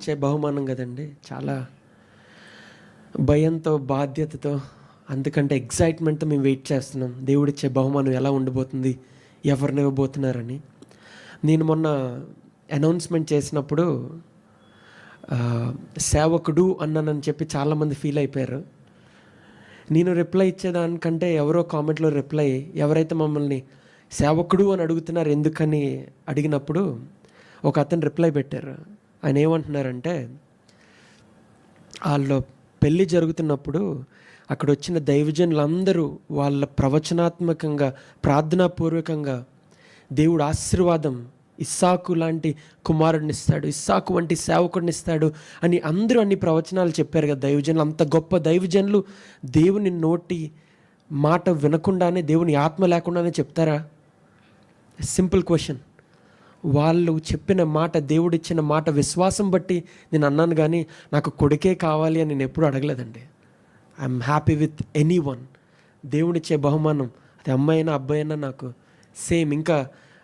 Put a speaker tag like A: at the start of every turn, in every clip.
A: ఇచ్చే బహుమానం కదండి. చాలా భయంతో, బాధ్యతతో, అందుకంటే ఎక్సైట్మెంట్తో మేము వెయిట్ చేస్తున్నాం. దేవుడిచ్చే బహుమానం ఎలా ఉండబోతుంది, ఎవరిని ఇవ్వబోతున్నారని. నేను మొన్న అనౌన్స్మెంట్ చేసినప్పుడు సేవకుడు అన్నానని చెప్పి చాలామంది ఫీల్ అయిపోయారు. నేను రిప్లై ఇచ్చేదానికంటే ఎవరో కామెంట్లో రిప్లై, ఎవరైతే మమ్మల్ని సేవకుడు అని అడుగుతున్నారు ఎందుకని అడిగినప్పుడు ఒక అతను రిప్లై పెట్టారు. ఆయన ఏమంటున్నారంటే, వాళ్ళు పెళ్ళి జరుగుతున్నప్పుడు అక్కడ వచ్చిన దైవజనులందరూ వాళ్ళ ప్రవచనాత్మకంగా, ప్రార్థనాపూర్వకంగా దేవుడు ఆశీర్వాదం, ఇస్సాకు లాంటి కుమారుడిని ఇస్తాడు, ఇస్సాకు వంటి సేవకుడిని ఇస్తాడు అని అందరూ అన్ని ప్రవచనాలు చెప్పారు కదా దైవజనులు. అంత గొప్ప దైవజనులు దేవుని నోటి మాట వినకుండానే, దేవుని ఆత్మ లేకుండానే చెప్తారా? Simple question. వాళ్ళు చెప్పిన మాట, దేవుడిచ్చిన మాట విశ్వాసం బట్టి నేను అన్నాను, కానీ నాకు కొడుకే కావాలి అని నేను ఎప్పుడూ అడగలేదండి. I'm happy with anyone. దేవుడిచ్చే బహుమానం అది అమ్మాయి అయినా అబ్బాయి అయినా నాకు సేమ్. ఇంకా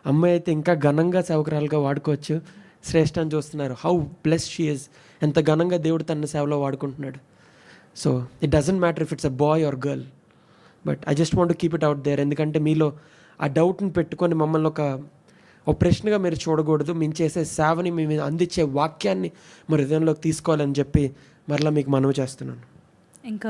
A: అమ్మాయి అయితే ఇంకా ఘనంగా సేవకురాలుగా వాడుకోవచ్చు. శ్రేష్ఠ అని చూస్తున్నారు. How bless she is. ఎంత ఘనంగా దేవుడు తన సేవలో వాడుకుంటున్నాడు. So it doesn't matter if it's a boy or girl, but I just want to keep it out there. ఎందుకంటే మీలో ఆ డౌట్ని పెట్టుకొని మమ్మల్ని ఒక ప్రశ్నగా మీరు చూడకూడదు. మేము చేసే సేవని, మేము అందించే వాక్యాన్ని మరి హృదయంలోకి తీసుకోవాలని చెప్పి మరలా మీకు మనవి చేస్తున్నాను.
B: ఇంకా